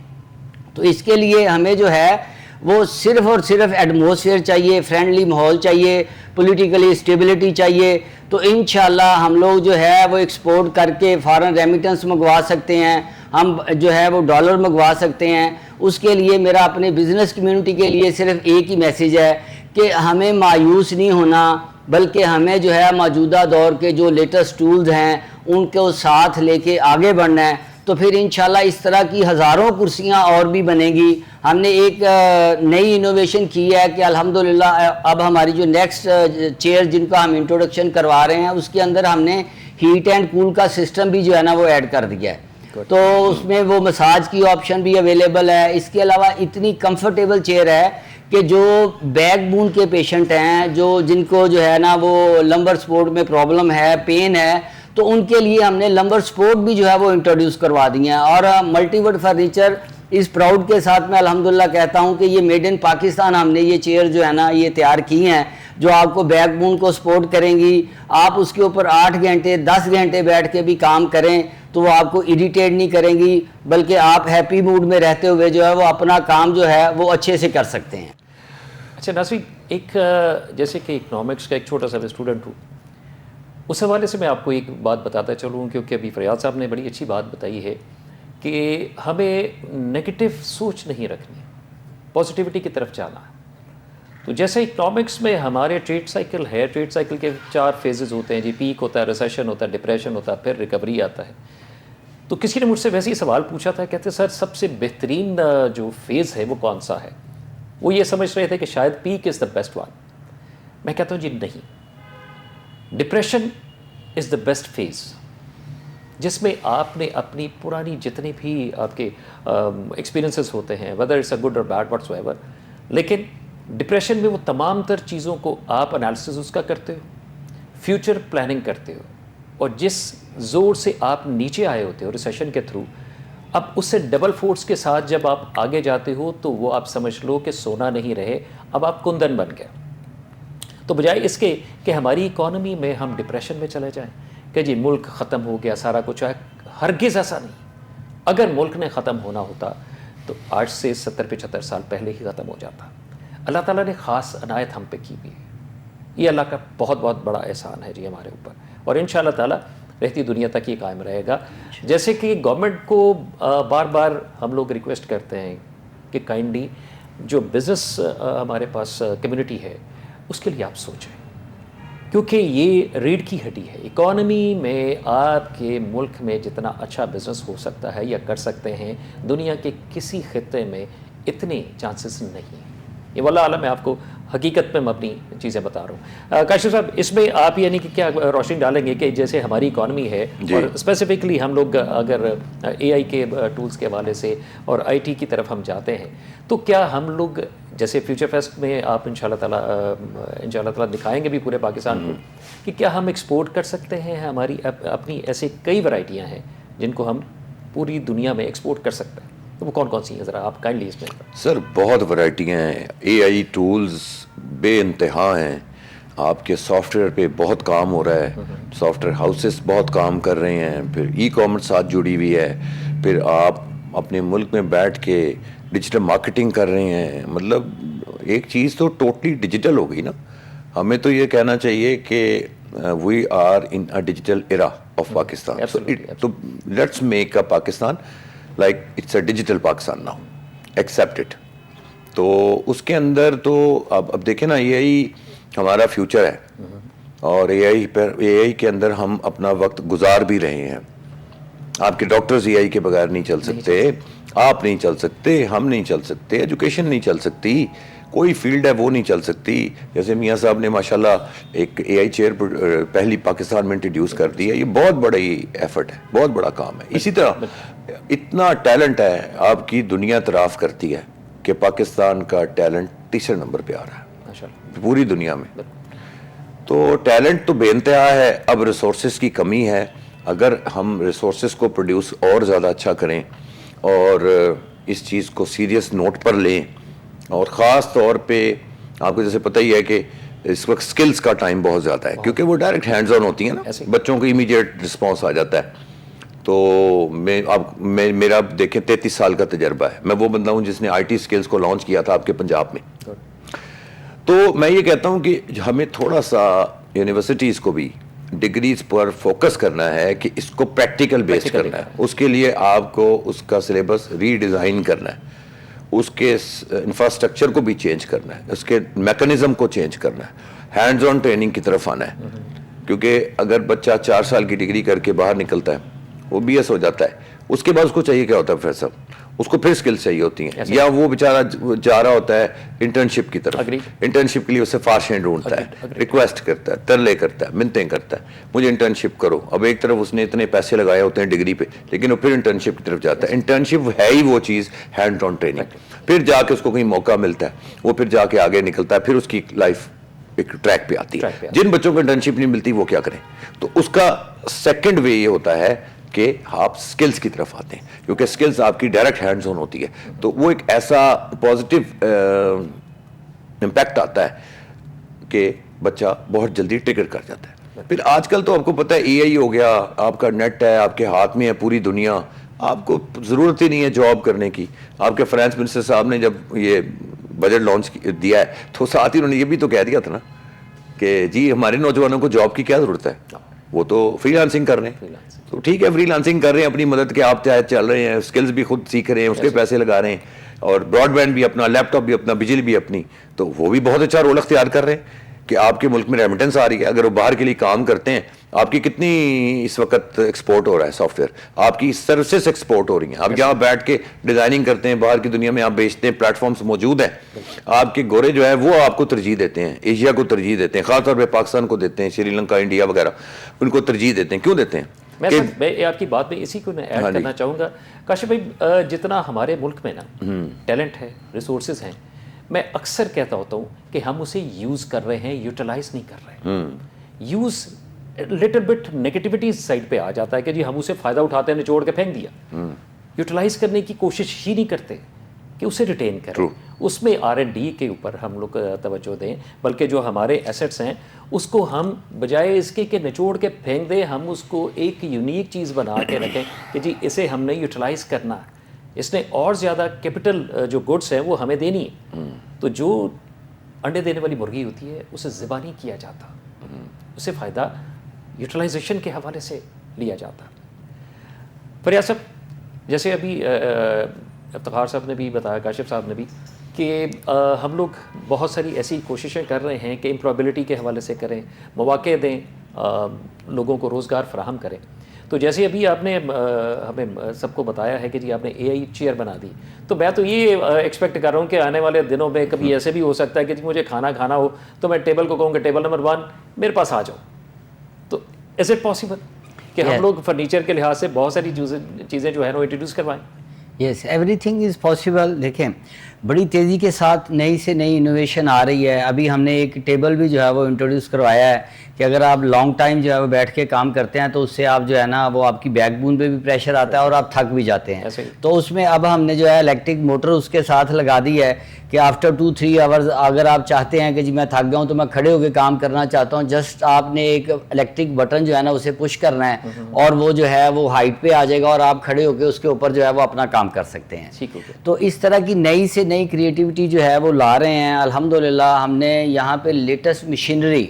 S3: تو اس کے لیے ہمیں جو ہے وہ صرف اور صرف ایٹماسفیئر چاہیے, فرینڈلی ماحول چاہیے, پولیٹیکلی اسٹیبلٹی چاہیے. تو انشاءاللہ ہم لوگ جو ہے وہ ایکسپورٹ کر کے فارن ریمیٹنس منگوا سکتے ہیں, ہم جو ہے وہ ڈالر منگوا سکتے ہیں. اس کے لیے میرا اپنے بزنس کمیونٹی کے لیے صرف ایک ہی میسیج ہے کہ ہمیں مایوس نہیں ہونا, بلکہ ہمیں جو ہے موجودہ دور کے جو لیٹسٹ ٹولز ہیں ان کو ساتھ لے کے آگے بڑھنا ہے. تو پھر انشاءاللہ اس طرح کی ہزاروں کرسیاں اور بھی بنیں گی. ہم نے ایک نئی انوویشن کی ہے کہ الحمدللہ اب ہماری جو نیکسٹ چیئر جن کا ہم انٹروڈکشن کروا رہے ہیں اس کے اندر ہم نے ہیٹ اینڈ کول کا سسٹم بھی جو ہے نا وہ ایڈ کر دیا ہے. تو اس میں وہ مساج کی آپشن بھی اویلیبل ہے. اس کے علاوہ اتنی کمفرٹیبل چیئر ہے کہ جو بیک بون کے پیشنٹ ہیں, جن کو جو ہے نا وہ لمبر سپورٹ میں پرابلم ہے, پین ہے, تو ان کے لیے ہم نے لمبر سپورٹ بھی جو ہے وہ انٹروڈیوس کروا دی ہیں. اور ملٹی وڈ فرنیچر اس پراؤڈ کے ساتھ میں الحمدللہ کہتا ہوں کہ یہ میڈ ان پاکستان ہم نے یہ چیئر جو ہے نا یہ تیار کی ہیں, جو آپ کو بیک بون کو سپورٹ کریں گی. آپ اس کے اوپر 8 گھنٹے 10 گھنٹے بیٹھ کے بھی کام کریں تو وہ آپ کو اریٹیٹ نہیں کریں گی, بلکہ آپ ہیپی موڈ میں رہتے ہوئے جو ہے وہ اپنا کام جو ہے وہ اچھے سے کر سکتے ہیں.
S2: اچھا ناصر, ایک جیسے کہ اکنامکس کا ایک چھوٹا سا اسٹوڈنٹ ہوں, اس حوالے سے میں آپ کو ایک بات بتاتا چلوں, کیونکہ ابھی فریاد صاحب نے بڑی اچھی بات بتائی ہے کہ ہمیں نگیٹو سوچ نہیں رکھنی, پازیٹیوٹی کی طرف جانا ہے. تو جیسے اکنامکس میں ہمارے ٹریڈ سائیکل ہے, ٹریڈ سائیکل کے 4 فیزز ہوتے ہیں جی, پیک ہوتا ہے, ریسیشن ہوتا ہے, ڈپریشن ہوتا ہے, پھر ریکوری آتا ہے. تو کسی نے مجھ سے ویسے ہی سوال پوچھا تھا, کہتے سر سب سے بہترین جو فیز ہے وہ کون سا ہے؟ وہ یہ سمجھ رہے تھے کہ شاید peak is the best one. میں کہتا ہوں جی نہیں, depression is the best phase, جس میں آپ نے اپنی پرانی جتنے بھی آپ کے ایکسپیرینسز ہوتے ہیں, ویدر اٹس اے گڈ اور بیڈ واٹس ایور, لیکن ڈپریشن میں وہ تمام تر چیزوں کو آپ انالیسس اس کا کرتے ہو, فیوچر پلاننگ کرتے ہو, اور جس زور سے آپ نیچے آئے ہوتے ہو ریسیشن کے تھرو, اب اس سے ڈبل فورس کے ساتھ جب آپ آگے جاتے ہو تو وہ آپ سمجھ لو کہ سونا نہیں رہے, اب آپ کندن بن گئے. تو بجائے اس کے کہ ہماری اکانومی میں ہم ڈپریشن میں چلے جائیں کہ جی ملک ختم ہو گیا سارا کچھ ہے, ہرگز ایسا نہیں. اگر ملک نے ختم ہونا ہوتا تو آج سے 70-75 سال پہلے ہی ختم ہو جاتا. اللہ تعالیٰ نے خاص عنایت ہم پہ کی ہوئی ہے, یہ اللہ کا بہت بہت بڑا احسان ہے جی ہمارے اوپر, اور ان شاء اللہ تعالیٰ رہتی دنیا تک یہ قائم رہے گا. جیسے کہ گورنمنٹ کو بار بار ہم لوگ ریکویسٹ کرتے ہیں کہ کائنڈلی جو بزنس ہمارے پاس کمیونٹی ہے اس کے لیے آپ سوچیں, کیونکہ یہ ریڑھ کی ہڈی ہے. اکانومی میں آپ کے ملک میں جتنا اچھا بزنس ہو سکتا ہے یا کر سکتے ہیں, دنیا کے کسی خطے میں اتنے چانسز نہیں ہیں. یہ واللہ عالم میں آپ کو حقیقت میں مبنی چیزیں بتا رہا ہوں. کاشف صاحب, اس میں آپ یعنی کہ کیا روشنی ڈالیں گے کہ جیسے ہماری اکانومی ہے اور اسپیسیفکلی ہم لوگ اگر اے آئی کے ٹولز کے حوالے سے اور آئی ٹی کی طرف ہم جاتے ہیں, تو کیا ہم لوگ جیسے فیوچر فیسٹ میں آپ ان شاء اللہ تعالیٰ دکھائیں گے بھی پورے پاکستان کو کہ کیا ہم ایکسپورٹ کر سکتے ہیں؟ ہماری اپنی ایسے کئی ورائٹیاں ہیں جن کو ہم پوری دنیا میں ایکسپورٹ کر سکتے ہیں, تو وہ کون کون سی ہیں ذرا آپ کائنڈلی اس میں؟
S1: سر بہت ورائٹیاں ہیں, اے آئی ٹولز بے انتہا ہیں. آپ کے سافٹ ویئر پہ بہت کام ہو رہا ہے, سافٹ ویئر ہاؤسز بہت کام کر رہے ہیں, پھر ای کامرس ساتھ جڑی ہوئی ہے, پھر آپ اپنے ملک میں بیٹھ کے ڈیجیٹل مارکیٹنگ کر رہے ہیں. مطلب ایک چیز تو ٹوٹلی ڈیجیٹل ہو گئی نا. ہمیں تو یہ کہنا چاہیے کہ we are in a digital era of Pakistan, تو let's make a Pakistan like it's a digital Pakistan now, accept it. تو اس کے اندر تو اب دیکھیں نا, اے آئی ہمارا فیوچر ہے, اور اے آئی کے اندر ہم اپنا وقت گزار بھی رہے ہیں. آپ کے ڈاکٹرز اے آئی کے بغیر نہیں چل سکتے, آپ نہیں چل سکتے, ہم نہیں چل سکتے, ایجوکیشن نہیں چل سکتی, کوئی فیلڈ ہے وہ نہیں چل سکتی. جیسے میاں صاحب نے ماشاءاللہ ایک اے آئی چیئر پہلی پاکستان میں انٹروڈیوس کر دی ہے, یہ بہت بڑی ایفرٹ ہے, بہت بڑا کام ہے. اسی طرح اتنا ٹیلنٹ ہے, آپ کی دنیا اعتراف کرتی ہے کہ پاکستان کا ٹیلنٹ تیسرے نمبر پہ آ رہا ہے پوری دنیا میں. تو ٹیلنٹ تو بے انتہا ہے, اب ریسورسز کی کمی ہے. اگر ہم ریسورسز کو پروڈیوس اور زیادہ اچھا کریں اور اس چیز کو سیریس نوٹ پر لیں, اور خاص طور پہ آپ کو جیسے پتہ ہی ہے کہ اس وقت سکلز کا ٹائم بہت زیادہ ہے, کیونکہ وہ ڈائریکٹ ہینڈز آن ہوتی ہیں نا, بچوں کو امیڈیٹ رسپانس آ جاتا ہے. تو میرا دیکھیں 33 سال کا تجربہ ہے. میں وہ بندہ ہوں جس نے IT اسکلز کو لانچ کیا تھا آپ کے پنجاب میں. تو میں یہ کہتا ہوں کہ ہمیں تھوڑا سا یونیورسٹیز کو بھی ڈگریز پر فوکس کرنا ہے کہ اس کو پریکٹیکل بیس کرنا ہے. اس کے لیے آپ کو اس کا سلیبس ری ڈیزائن کرنا ہے, اس کے انفراسٹرکچر کو بھی چینج کرنا ہے, اس کے میکانزم کو چینج کرنا ہے, ہینڈز آن ٹریننگ کی طرف آنا ہے. کیونکہ اگر بچہ 4 سال کی ڈگری کر کے باہر نکلتا ہے, وہ BS ہو جاتا ہے, اس کے بعد اس کو چاہیے کیا ہوتا ہے پروفیسر, اس کو پھر سکلز چاہیے ہوتی ہیں, یا وہ بیچارہ جا رہا ہوتا ہے انٹرنشپ کی طرف, انٹرنشپ کے لیے اسے فارشیں ڈھونڈتا ہے, ریکویسٹ کرتا ہے, ترلے کرتا ہے, منتیں کرتا ہے, مجھے انٹرنشپ کرو. اب ایک طرف اس نے اتنے پیسے لگائے ہوتے ہیں ڈگری پہ, لیکن وہ پھر انٹرنشپ کی طرف جاتا ہے. انٹرنشپ ہے ہی وہ چیز ہینڈ آن ٹریننگ. پھر جا کے اس کو کہیں موقع ملتا ہے, وہ پھر جا کے آگے نکلتا ہے, پھر اس کی لائف ایک ٹریک پہ آتی ہے. جن بچوں کو انٹرنشپ نہیں ملتی وہ کیا کریں؟ تو اس کا سیکنڈ وے یہ ہوتا ہے کہ آپ سکلز کی طرف آتے ہیں, کیونکہ سکلز آپ کی ڈائریکٹ ہینڈز آن ہوتی ہے. تو وہ ایک ایسا پازیٹیو امپیکٹ آتا ہے کہ بچہ بہت جلدی ٹرگر کر جاتا ہے. پھر آج کل تو آپ کو پتہ ہے AI ہو گیا, آپ کا نیٹ ہے, آپ کے ہاتھ میں ہے پوری دنیا, آپ کو ضرورت ہی نہیں ہے جاب کرنے کی. آپ کے فائنانس منسٹر صاحب نے جب یہ بجٹ لانچ دیا ہے تو ساتھ ہی انہوں نے یہ بھی تو کہہ دیا تھا نا کہ جی ہمارے نوجوانوں کو جاب کی کیا ضرورت ہے, وہ تو فری لانسنگ کر رہے ہیں. تو ٹھیک ہے, فری لانسنگ کر رہے ہیں اپنی مدد کے, آپ چاہے چل رہے ہیں, سکلز بھی خود سیکھ رہے ہیں, اس کے پیسے لگا رہے ہیں, اور براڈ بینڈ بھی اپنا, لیپ ٹاپ بھی اپنا, بجلی بھی اپنی. تو وہ بھی بہت اچھا رول اختیار کر رہے ہیں کہ آپ کے ملک میں ریمیٹنس آ رہی ہے. اگر وہ باہر کے لیے کام کرتے ہیں, آپ کی کتنی اس وقت ایکسپورٹ ہو رہا ہے سافٹ ویئر, آپ کی سروسز ایکسپورٹ ہو رہی ہیں. آپ یہاں بیٹھ کے ڈیزائننگ کرتے ہیں, باہر کی دنیا میں آپ بیچتے ہیں, پلیٹ فارمز موجود ہیں. آپ کے گورے جو ہے وہ آپ کو ترجیح دیتے ہیں, ایشیا کو ترجیح دیتے ہیں, خاص طور پہ پاکستان کو دیتے ہیں, سری لنکا, انڈیا وغیرہ, ان کو ترجیح دیتے ہیں. کیوں دیتے ہیں؟
S2: میں آپ کی بات میں اسی کو ایڈ کرنا چاہوں گا کاشف بھائی. جتنا ہمارے ملک میں نا ٹیلنٹ ہے, ریسورسز ہیں, میں اکثر کہتا ہوتا ہوں کہ ہم اسے یوز کر رہے ہیں, یوٹیلائز نہیں کر رہے ہیں. Use little bit negativity side پہ آ جاتا ہے کہ جی ہم اسے فائدہ اٹھاتے ہیں, نچوڑ کے پھینک دیا. یوٹیلائز کرنے کی کوشش ہی نہیں کرتے کہ اسے ریٹین کریں, اس میں R&D کے اوپر ہم لوگ توجہ دیں, بلکہ جو ہمارے ایسٹس ہیں اس کو ہم بجائے اس کے کہ نچوڑ کے پھینک دیں, ہم اس کو ایک یونیک چیز بنا کے رکھیں کہ جی اسے ہم نے یوٹیلائز کرنا ہے, اس نے اور زیادہ کیپٹل جو گڈس ہیں وہ ہمیں دینی ہے. تو جو انڈے دینے والی مرغی ہوتی ہے اسے ذبح نہیں کیا جاتا, اسے فائدہ یوٹیلائزیشن کے حوالے سے لیا جاتا. فریاد صاحب, جیسے ابھی افتخار صاحب نے بھی بتایا, کاشف صاحب نے بھی, کہ ہم لوگ بہت ساری ایسی کوششیں کر رہے ہیں کہ امپلائبلٹی کے حوالے سے کریں, مواقع دیں, لوگوں کو روزگار فراہم کریں. تو جیسے ابھی آپ نے ہمیں سب کو بتایا ہے کہ جی آپ نے AI چیئر بنا دی, تو میں تو یہ ایکسپیکٹ کر رہا ہوں کہ آنے والے دنوں میں کبھی ایسے بھی ہو سکتا ہے کہ جی مجھے کھانا ہو تو میں ٹیبل کو کہوں کہ ٹیبل نمبر 1 میرے پاس آ جاؤ. تو از اٹ پاسبل کہ ہم لوگ فرنیچر کے لحاظ سے بہت ساری چیزیں جو ہے نا انٹروڈیوس کروائیں؟
S3: یس, ایوری تھنگ از پاسبل. دیکھیں بڑی تیزی کے ساتھ نئی سے نئی انوویشن آ رہی ہے. ابھی ہم نے ایک ٹیبل بھی جو ہے وہ انٹروڈیوس کروایا ہے کہ اگر آپ لانگ ٹائم جو ہے وہ بیٹھ کے کام کرتے ہیں تو اس سے آپ جو ہے نا وہ آپ کی بیک بون پہ بھی پریشر آتا ہے اور آپ تھک بھی جاتے ہیں. تو اس میں اب ہم نے جو ہے الیکٹرک موٹر اس کے ساتھ لگا دی ہے کہ آفٹر 2-3 آورز اگر آپ چاہتے ہیں کہ جی میں تھک گیا ہوں تو میں کھڑے ہو کے کام کرنا چاہتا ہوں, جسٹ آپ نے ایک الیکٹرک بٹن جو ہے نا اسے پش کرنا ہے اور وہ جو ہے وہ ہائٹ پہ آ جائے گا اور آپ کھڑے ہو کے اس کے اوپر جو ہے وہ اپنا کام کر سکتے ہیں. تو اس طرح کی نئی سے نئی کریٹیوٹی جو ہے وہ لا رہے ہیں. الحمدللہ ہم نے یہاں پہ لیٹسٹ مشینری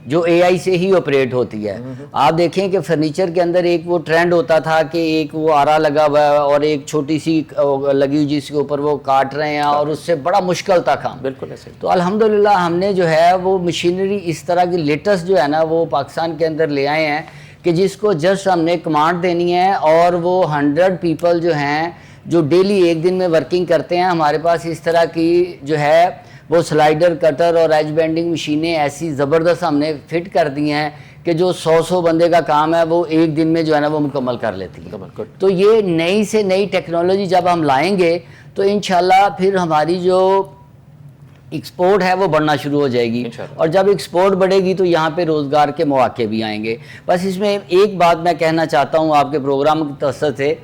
S3: جو AI سے ہی آپریٹ ہوتی ہے. آپ دیکھیں کہ فرنیچر کے اندر ایک وہ ٹرینڈ ہوتا تھا کہ ایک وہ آرا لگا ہوا ہے اور ایک چھوٹی سی لگی ہوئی جس کے اوپر وہ کاٹ رہے ہیں اور اس سے بڑا مشکل تھا کام.
S2: بالکل ایسے.
S3: تو الحمدللہ ہم نے جو ہے وہ مشینری اس طرح کی لیٹسٹ جو ہے نا وہ پاکستان کے اندر لے آئے ہیں کہ جس کو جسٹ ہم نے کمانڈ دینی ہے اور وہ 100 پیپل جو ہیں جو ڈیلی ایک دن میں ورکنگ کرتے ہیں. ہمارے پاس اس طرح کی جو ہے وہ سلائڈر, کٹر اور ایج بینڈنگ مشینیں ایسی زبردست ہم نے فٹ کر دی ہیں کہ جو 100 بندے کا کام ہے وہ ایک دن میں جو ہے نا وہ مکمل کر لیتی ہیں. تو یہ نئی سے نئی ٹیکنالوجی جب ہم لائیں گے تو انشاءاللہ پھر ہماری جو ایکسپورٹ ہے وہ بڑھنا شروع ہو جائے گی, اور جب ایکسپورٹ بڑھے گی تو یہاں پہ روزگار کے مواقع بھی آئیں گے. بس اس میں ایک بات میں کہنا چاہتا ہوں آپ کے پروگرام کی توسط سے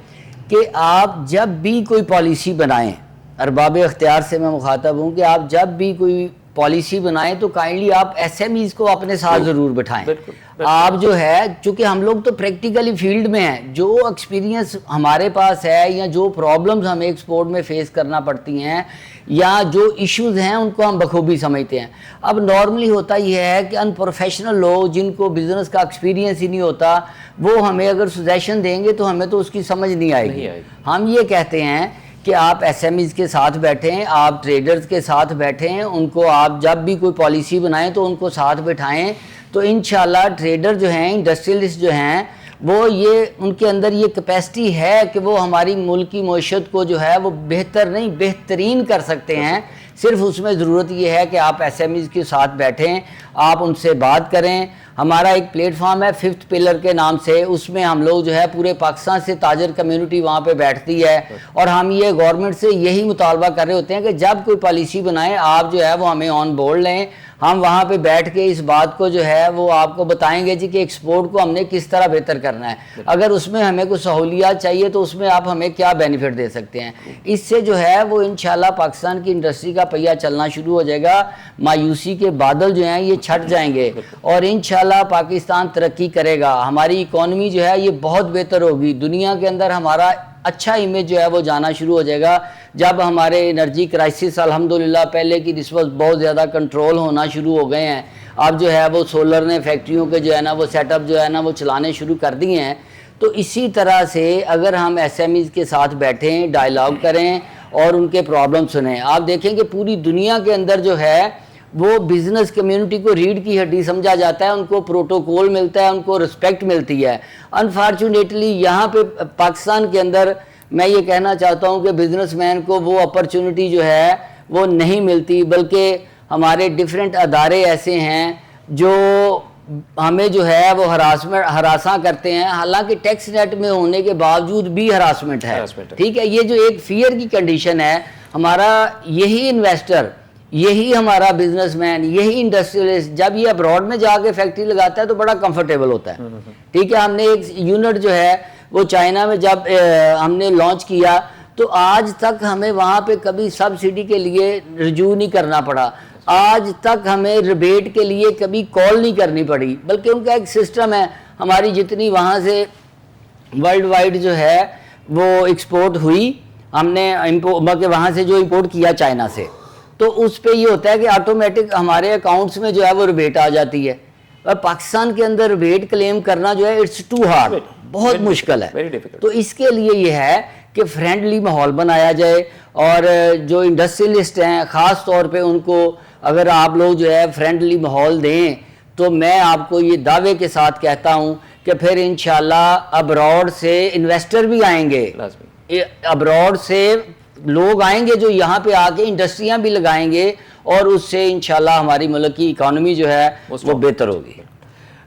S3: کہ آپ جب بھی کوئی پالیسی بنائیں, ارباب اختیار سے میں مخاطب ہوں کہ آپ جب بھی کوئی پالیسی بنائیں تو کائنڈلی آپ ایس ایم ایز کو اپنے ساتھ ضرور بٹھائیں.
S2: بالکل.
S3: آپ جو ہے چونکہ ہم لوگ تو پریکٹیکلی فیلڈ میں ہیں, جو ایکسپیرینس ہمارے پاس ہے یا جو پرابلمز ہمیں ایکسپورٹ میں فیس کرنا پڑتی ہیں یا جو ایشوز ہیں ان کو ہم بخوبی سمجھتے ہیں. اب نارملی ہوتا یہ ہے کہ ان پروفیشنل لوگ جن کو بزنس کا ایکسپیرینس ہی نہیں ہوتا, وہ ہمیں اگر سجیشن دیں گے تو ہمیں تو اس کی سمجھ نہیں آئے گی. ہم یہ کہتے ہیں کہ آپ ایس ایم ایز کے ساتھ بیٹھیں, آپ ٹریڈرز کے ساتھ بیٹھیں, ان کو آپ جب بھی کوئی پالیسی بنائیں تو ان کو ساتھ بٹھائیں, تو انشاءاللہ ٹریڈر جو ہیں, انڈسٹریلسٹ جو ہیں, وہ یہ ان کے اندر یہ کیپیسٹی ہے کہ وہ ہماری ملک کی معیشت کو جو ہے وہ بہتر نہیں بہترین کر سکتے ہیں. صرف اس میں ضرورت یہ ہے کہ آپ ایس ایم ایز کے ساتھ بیٹھیں, آپ ان سے بات کریں. ہمارا ایک پلیٹ فارم ہے 5th پلر کے نام سے, اس میں ہم لوگ جو ہے پورے پاکستان سے تاجر کمیونٹی وہاں پہ بیٹھتی ہے, اور ہم یہ گورنمنٹ سے یہی مطالبہ کر رہے ہوتے ہیں کہ جب کوئی پالیسی بنائیں آپ جو ہے وہ ہمیں آن بورڈ لیں. ہم وہاں پہ بیٹھ کے اس بات کو جو ہے وہ آپ کو بتائیں گے جی کہ ایکسپورٹ کو ہم نے کس طرح بہتر کرنا ہے, اگر اس میں ہمیں کوئی سہولیات چاہیے تو اس میں آپ ہمیں کیا بینیفٹ دے سکتے ہیں. اس سے جو ہے وہ انشاءاللہ پاکستان کی انڈسٹری کا پہیہ چلنا شروع ہو جائے گا, مایوسی کے بادل جو ہیں یہ چھٹ جائیں گے, اور انشاءاللہ پاکستان ترقی کرے گا. ہماری اکانومی جو ہے یہ بہت بہتر ہوگی, دنیا کے اندر ہمارا اچھا امیج جو ہے وہ جانا شروع ہو جائے گا. جب ہمارے انرجی کرائسس الحمدللہ پہلے کی نسبت بہت زیادہ کنٹرول ہونا شروع ہو گئے ہیں, اب جو ہے وہ سولر نے فیکٹریوں کے جو ہے نا وہ سیٹ اپ جو ہے نا وہ چلانے شروع کر دیے ہیں. تو اسی طرح سے اگر ہم ایس ایم ایز کے ساتھ بیٹھیں, ڈائلاگ کریں اور ان کے پرابلم سنیں, آپ دیکھیں کہ پوری دنیا کے اندر جو ہے وہ بزنس کمیونٹی کو ریڑھ کی ہڈی سمجھا جاتا ہے, ان کو پروٹوکول ملتا ہے, ان کو رسپیکٹ ملتی ہے. انفارچونیٹلی یہاں پہ پاکستان کے اندر میں یہ کہنا چاہتا ہوں کہ بزنس مین کو وہ اپرچونٹی جو ہے وہ نہیں ملتی, بلکہ ہمارے ڈیفرنٹ ادارے ایسے ہیں جو ہمیں جو ہے وہ ہراساں کرتے ہیں, حالانکہ ٹیکس نیٹ میں ہونے کے باوجود بھی ہراسمنٹ ہے. ٹھیک ہے, یہ جو ایک فیئر کی کنڈیشن ہے, ہمارا یہی انویسٹر, یہی ہمارا بزنس مین, یہی انڈسٹریلسٹ جب یہ ابراڈ میں جا کے فیکٹری لگاتا ہے تو بڑا کمفرٹیبل ہوتا ہے. ٹھیک ہے, ہم نے ایک یونٹ جو ہے وہ چائنا میں جب ہم نے لانچ کیا تو آج تک ہمیں وہاں پہ کبھی سبسڈی کے لیے رجوع نہیں کرنا پڑا, آج تک ہمیں ریبیٹ کے لیے کبھی کال نہیں کرنی پڑی, بلکہ ان کا ایک سسٹم ہے. ہماری جتنی وہاں سے ورلڈ وائڈ جو ہے وہ ایکسپورٹ ہوئی, ہم نے بلکہ وہاں سے جو امپورٹ کیا چائنا سے, تو اس پہ یہ ہوتا ہے کہ آٹومیٹک ہمارے اکاؤنٹس میں جو ہے وہ ریبیٹ آ جاتی ہے. اور پاکستان کے اندر ریبیٹ کلیم کرنا جو ہے اٹس ٹو ہارڈ, بہت مشکل ہے. تو اس کے لیے یہ ہے کہ فرینڈلی ماحول بنایا جائے, اور جو انڈسٹریلسٹ ہیں خاص طور پہ ان کو اگر آپ لوگ جو ہے فرینڈلی ماحول دیں تو میں آپ کو یہ دعوے کے ساتھ کہتا ہوں کہ پھر انشاءاللہ ابراڈ سے انویسٹر بھی آئیں گے, ابراڈ سے لوگ آئیں گے جو یہاں پہ آ کے انڈسٹریاں بھی لگائیں گے, اور اس سے انشاءاللہ ہماری ملک کی اکانومی جو ہے وہ بہتر ہوگی.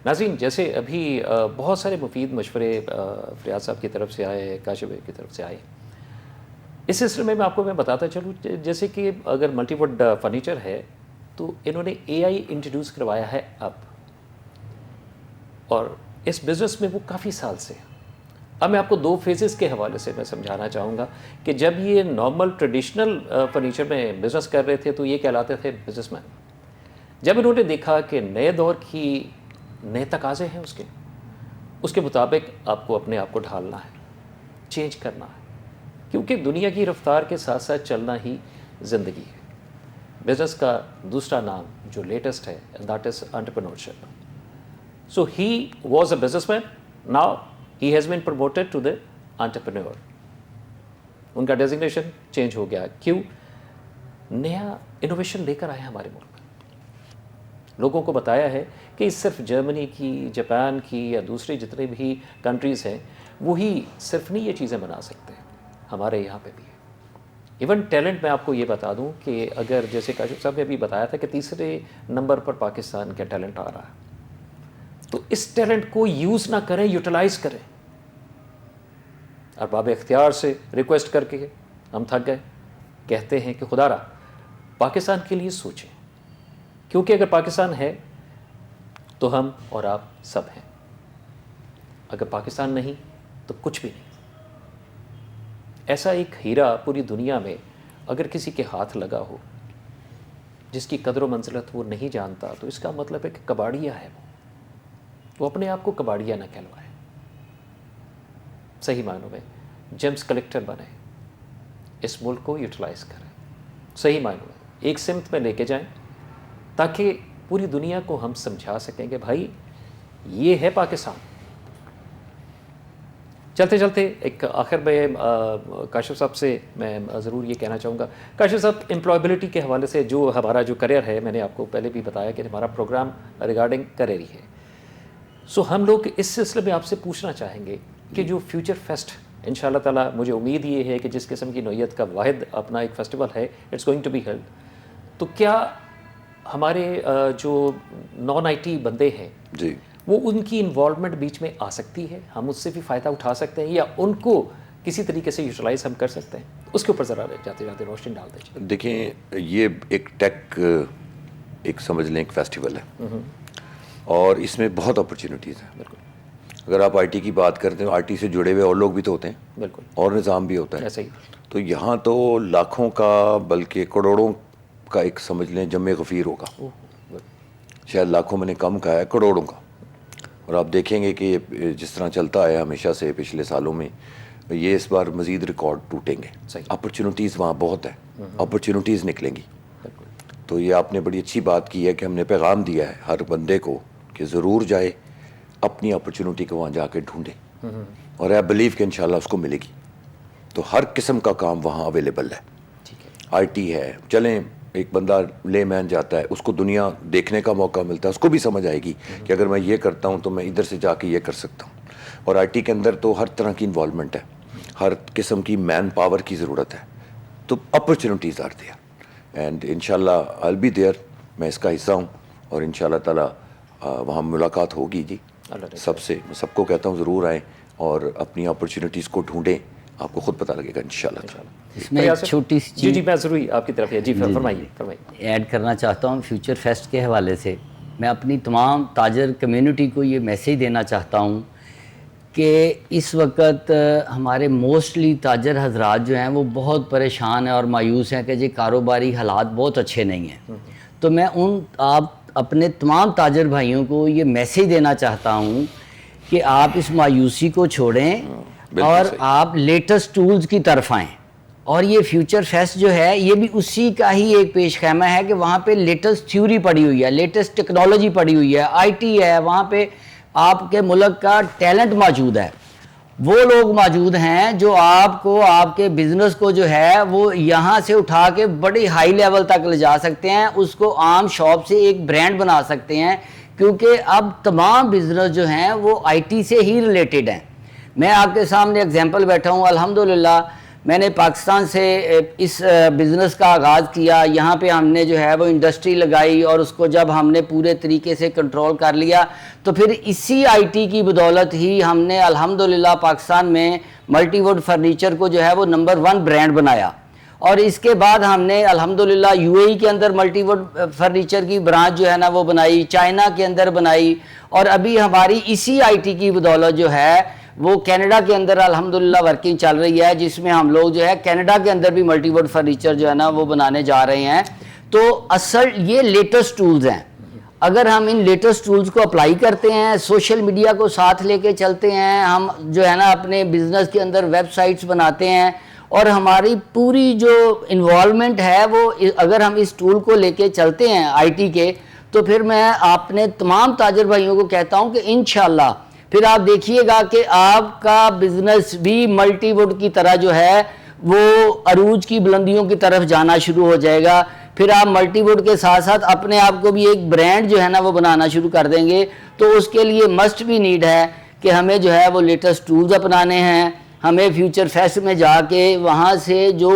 S2: ناظرین, جیسے ابھی بہت سارے مفید مشورے فریاد صاحب کی طرف سے آئے, کاشف بھائی کی طرف سے آئے, اس سلسلے میں آپ کو میں بتاتا چلوں, جیسے کہ اگر ملٹی ووڈ فرنیچر ہے تو انہوں نے اے آئی انٹروڈیوس کروایا ہے اب, اور اس بزنس میں وہ کافی سال سے. اب میں آپ کو 2 فیزز کے حوالے سے میں سمجھانا چاہوں گا کہ جب یہ نارمل ٹریڈیشنل فرنیچر میں بزنس کر رہے تھے تو یہ کہلاتے تھے بزنس مین. جب انہوں نے دیکھا کہ نئے دور کی نئے تقاضے ہیں اس کے مطابق آپ کو اپنے آپ کو ڈھالنا ہے, چینج کرنا ہے, کیونکہ دنیا کی رفتار کے ساتھ ساتھ چلنا ہی زندگی ہے. بزنس کا دوسرا نام جو لیٹسٹ ہے that is entrepreneurship. So he was a businessman, now he has been promoted to the entrepreneur. ان کا ڈیزگنیشن چینج ہو گیا. کیوں؟ نیا انوویشن لے کر آئے ہمارے ملک میں. لوگوں کو بتایا ہے کہ صرف جرمنی کی, جاپان کی یا دوسری جتنے بھی کنٹریز ہیں وہی صرف نہیں یہ چیزیں بنا سکتے, ہمارے یہاں پہ بھی ہے. ایون ٹیلنٹ میں آپ کو یہ بتا دوں کہ اگر جیسے کاشف صاحب نے ابھی بتایا تھا کہ 3 نمبر پر پاکستان کا ٹیلنٹ آ رہا ہے, تو اس ٹیلنٹ کو یوز نہ کریں, یوٹیلائز کریں. ارباب اختیار سے ریکویسٹ کر کے ہم تھک گئے, کہتے ہیں کہ خدا را پاکستان کے لیے سوچیں, کیونکہ اگر پاکستان ہے تو ہم اور آپ سب ہیں, اگر پاکستان نہیں تو کچھ بھی نہیں. ایسا ایک ہیرا پوری دنیا میں اگر کسی کے ہاتھ لگا ہو جس کی قدر و منزلت وہ نہیں جانتا تو اس کا مطلب ہے کہ کباڑیا ہے وہ اپنے آپ کو کباڑیا نہ کہلوائے، صحیح معنوں میں جیمز کلیکٹر بنے، اس ملک کو یوٹیلائز کریں، صحیح معنوں میں ایک سمت میں لے کے جائیں تاکہ پوری دنیا کو ہم سمجھا سکیں کہ بھائی یہ ہے پاکستان۔ چلتے چلتے ایک آخر میں کاشف صاحب سے میں ضرور یہ کہنا چاہوں گا، کاشف صاحب امپلائبلٹی کے حوالے سے جو ہمارا جو کریئر ہے، میں نے آپ کو پہلے بھی بتایا کہ ہمارا پروگرام ریگارڈنگ کریئر ہی ہے، سو ہم لوگ اس سلسلے میں آپ سے پوچھنا چاہیں گے کہ جو فیوچر فیسٹ ان شاء اللہ تعالیٰ مجھے امید یہ ہے کہ جس قسم کی نوعیت کا واحد اپنا ایک فیسٹیول ہے it's going to be held, تو کیا ہمارے جو نان آئی ٹی بندے ہیں
S1: جی
S2: وہ ان کی انوالومنٹ بیچ میں آ سکتی ہے، ہم اس سے بھی فائدہ اٹھا سکتے ہیں یا ان کو کسی طریقے سے یوٹیلائز ہم کر سکتے ہیں، اس کے اوپر ذرا جاتے جاتے روشنی ڈال دیجیے۔
S1: دیکھیں یہ ایک ٹیک ایک سمجھ لیں ایک فیسٹیول ہے اور اس میں بہت اپرچونیٹیز ہیں۔
S2: بالکل
S1: اگر آپ آئی ٹی کی بات کرتے ہیں، آئی ٹی سے جڑے ہوئے اور لوگ بھی تو ہوتے ہیں،
S2: بالکل
S1: اور نظام بھی ہوتا ہے،
S2: ایسے ہی
S1: تو یہاں تو لاکھوں کا بلکہ کروڑوں کا ایک سمجھ لیں جمع غفیر ہوگا، شاید لاکھوں میں نے کم کہا ہے، کروڑوں کا۔ اور آپ دیکھیں گے کہ جس طرح چلتا ہے ہمیشہ سے پچھلے سالوں میں، یہ اس بار مزید ریکارڈ ٹوٹیں گے۔
S2: صحیح۔
S1: اپرچونیٹیز وہاں بہت ہے، اپرچونیٹیز نکلیں گی۔
S2: بالکل
S1: تو یہ آپ نے بڑی اچھی بات کی ہے کہ ہم نے پیغام دیا ہے ہر بندے کو کہ ضرور جائے اپنی اپرچونیٹی کو وہاں جا کے ڈھونڈے، اور آئی بلیو کہ انشاءاللہ اس کو ملے گی۔ تو ہر قسم کا کام وہاں اویلیبل ہے،
S2: ٹھیک ہے،
S1: آئی ٹی ہے، چلیں ایک بندہ لے مین جاتا ہے، اس کو دنیا دیکھنے کا موقع ملتا ہے، اس کو بھی سمجھ آئے گی کہ اگر میں یہ کرتا ہوں تو میں ادھر سے جا کے یہ کر سکتا ہوں۔ اور آئی ٹی کے اندر تو ہر طرح کی انوالومنٹ ہے، ہر قسم کی مین پاور کی ضرورت ہے، تو اپرچونیٹیز آر دیئر اینڈ انشاءاللہ آئی ول بی دیئر، میں اس کا حصہ ہوں، اور انشاءاللہ تعالیٰ وہاں ملاقات ہوگی جی سب کو کہتا ہوں ضرور آئیں اور اپنی اپرچونیٹیز کو ڈھونڈیں، آپ کو خود پتہ لگے گا انشاءاللہ تعالیٰ۔
S3: اس میں ایک چھوٹی سی
S2: جی میں ضرور آپ کی طرف ہے، جی فرمائیے۔
S3: ایڈ کرنا چاہتا ہوں فیوچر فیسٹ کے حوالے سے، میں اپنی تمام تاجر کمیونٹی کو یہ میسیج دینا چاہتا ہوں کہ اس وقت ہمارے موسٹلی تاجر حضرات جو ہیں وہ بہت پریشان ہیں اور مایوس ہیں کہ جی کاروباری حالات بہت اچھے نہیں ہیں، تو میں آپ اپنے تمام تاجر بھائیوں کو یہ میسیج دینا چاہتا ہوں کہ آپ اس مایوسی کو چھوڑیں اور آپ لیٹسٹ ٹولز کی طرف آئیں۔ اور یہ فیوچر فیسٹ جو ہے یہ بھی اسی کا ہی ایک پیش خیمہ ہے کہ وہاں پہ لیٹسٹ تھیوری پڑی ہوئی ہے، لیٹسٹ ٹیکنالوجی پڑی ہوئی ہے، آئی ٹی ہے، وہاں پہ آپ کے ملک کا ٹیلنٹ موجود ہے، وہ لوگ موجود ہیں جو آپ کو آپ کے بزنس کو جو ہے وہ یہاں سے اٹھا کے بڑی ہائی لیول تک لے جا سکتے ہیں، اس کو عام شاپ سے ایک برانڈ بنا سکتے ہیں، کیونکہ اب تمام بزنس جو ہیں وہ آئی ٹی سے ہی ریلیٹڈ ہیں۔ میں آپ کے سامنے اگزامپل بیٹھا ہوں، الحمدللہ میں نے پاکستان سے اس بزنس کا آغاز کیا، یہاں پہ ہم نے جو ہے وہ انڈسٹری لگائی اور اس کو جب ہم نے پورے طریقے سے کنٹرول کر لیا تو پھر اسی آئی ٹی کی بدولت ہی ہم نے الحمدللہ پاکستان میں ملٹی ووڈ فرنیچر کو جو ہے وہ نمبر 1 برانڈ بنایا، اور اس کے بعد ہم نے الحمدللہ یو اے ای کے اندر ملٹی ووڈ فرنیچر کی برانچ جو ہے نا وہ بنائی، چائنا کے اندر بنائی، اور ابھی ہماری اسی آئی ٹی کی بدولت جو ہے وہ کینیڈا کے اندر الحمدللہ ورکنگ چل رہی ہے، جس میں ہم لوگ جو ہے کینیڈا کے اندر بھی ملٹی ووڈ فرنیچر جو ہے نا وہ بنانے جا رہے ہیں۔ تو اصل یہ لیٹسٹ ٹولز ہیں، اگر ہم ان لیٹسٹ ٹولز کو اپلائی کرتے ہیں، سوشل میڈیا کو ساتھ لے کے چلتے ہیں، ہم جو ہے نا اپنے بزنس کے اندر ویب سائٹس بناتے ہیں، اور ہماری پوری جو انوالومنٹ ہے وہ اگر ہم اس ٹول کو لے کے چلتے ہیں آئی ٹی کے، تو پھر میں اپنے تمام تاجر بھائیوں کو کہتا ہوں کہ انشاءاللہ پھر آپ دیکھیے گا کہ آپ کا بزنس بھی ملٹی ووڈ کی طرح جو ہے وہ عروج کی بلندیوں کی طرف جانا شروع ہو جائے گا، پھر آپ ملٹی ووڈ کے ساتھ ساتھ اپنے آپ کو بھی ایک برانڈ جو ہے نا وہ بنانا شروع کر دیں گے۔ تو اس کے لیے مسٹ بھی نیڈ ہے کہ ہمیں جو ہے وہ لیٹسٹ ٹولز اپنانے ہیں، ہمیں فیوچر فیسٹ میں جا کے وہاں سے جو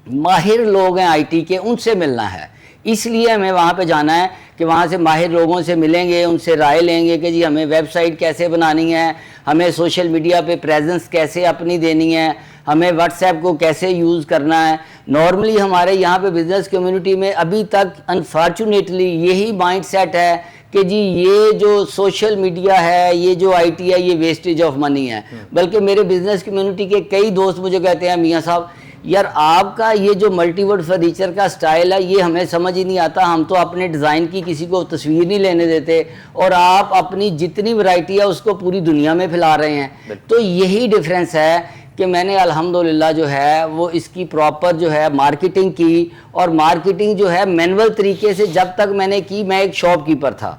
S3: ماہر لوگ ہیں آئی ٹی کے ان سے ملنا ہے، اس لیے ہمیں وہاں پہ جانا ہے کہ وہاں سے ماہر لوگوں سے ملیں گے، ان سے رائے لیں گے کہ جی ہمیں ویب سائٹ کیسے بنانی ہے، ہمیں سوشل میڈیا پہ پریزنس کیسے اپنی دینی ہے، ہمیں واٹس ایپ کو کیسے یوز کرنا ہے۔ نارملی ہمارے یہاں پہ بزنس کمیونٹی میں ابھی تک انفارچونیٹلی یہی مائنڈ سیٹ ہے کہ جی یہ جو سوشل میڈیا ہے، یہ جو آئی ٹی ہے، یہ ویسٹیج آف منی ہے، بلکہ میرے بزنس کمیونٹی کے کئی دوست مجھے کہتے ہیں میاں صاحب یار آپ کا یہ جو ملٹی ووڈ فرنیچر کا سٹائل ہے یہ ہمیں سمجھ ہی نہیں آتا, ہم تو اپنے ڈیزائن کی کسی کو تصویر نہیں لینے دیتے, اور آپ اپنی جتنی ورائٹی ہے اس کو پوری دنیا میں پھیلا رہے ہیں. تو یہی ڈفرینس ہے کہ میں نے الحمدللہ جو ہے وہ اس کی پراپر جو ہے مارکیٹنگ کی, اور مارکیٹنگ جو ہے مینول طریقے سے جب تک میں نے کی, میں ایک شاپ کیپر تھا,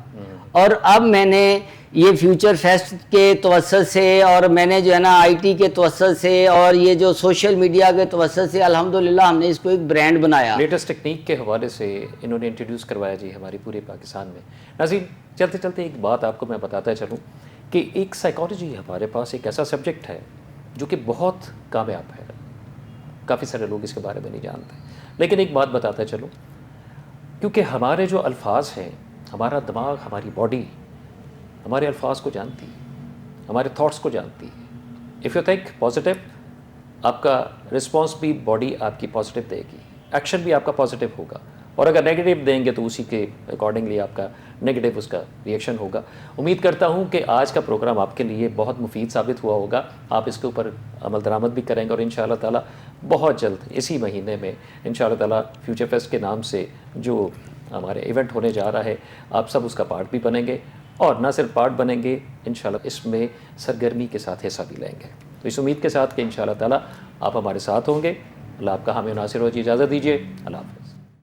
S3: اور اب میں نے یہ فیوچر فیسٹ کے توسط سے, اور میں نے جو ہے نا آئی ٹی کے توسط سے, اور یہ جو سوشل میڈیا کے توسط سے الحمدللہ ہم نے اس کو ایک برانڈ بنایا.
S2: لیٹسٹ ٹیکنیک کے حوالے سے انہوں نے انٹروڈیوس کروایا جی ہماری پورے پاکستان میں. ناظرین چلتے چلتے ایک بات آپ کو میں بتاتا چلوں کہ ایک سائیکالوجی ہمارے پاس ایک ایسا سبجیکٹ ہے جو کہ بہت کامیاب ہے, کافی سارے لوگ اس کے بارے میں نہیں جانتے, لیکن ایک بات بتاتا چلوں, کیونکہ ہمارے جو الفاظ ہیں, ہمارا دماغ, ہماری باڈی ہمارے الفاظ کو جانتی ہے, ہمارے تھاٹس کو جانتی ہے. اف یو تھنک پازیٹیو, آپ کا رسپانس بھی باڈی آپ کی پازیٹیو دے گی, ایکشن بھی آپ کا پازیٹیو ہوگا, اور اگر نیگیٹو دیں گے تو اسی کے اکارڈنگلی آپ کا نیگیٹو اس کا ریئیکشن ہوگا. امید کرتا ہوں کہ آج کا پروگرام آپ کے لیے بہت مفید ثابت ہوا ہوگا, آپ اس کے اوپر عمل درآمد بھی کریں گے, اور انشاءاللہ تعالیٰ بہت جلد اسی مہینے میں انشاءاللہ تعالیٰ فیوچر فیسٹ کے نام سے جو ہمارے ایونٹ ہونے جا رہا ہے, آپ سب اس کا پارٹ بھی بنیں گے, اور نہ صرف پارٹ بنیں گے, انشاءاللہ اس میں سرگرمی کے ساتھ حصہ بھی لیں گے. تو اس امید کے ساتھ کہ انشاءاللہ تعالیٰ آپ ہمارے ساتھ ہوں گے. اللہ آپ کا حامی و ناصر ہو. اجازت دیجیے, اللہ حافظ.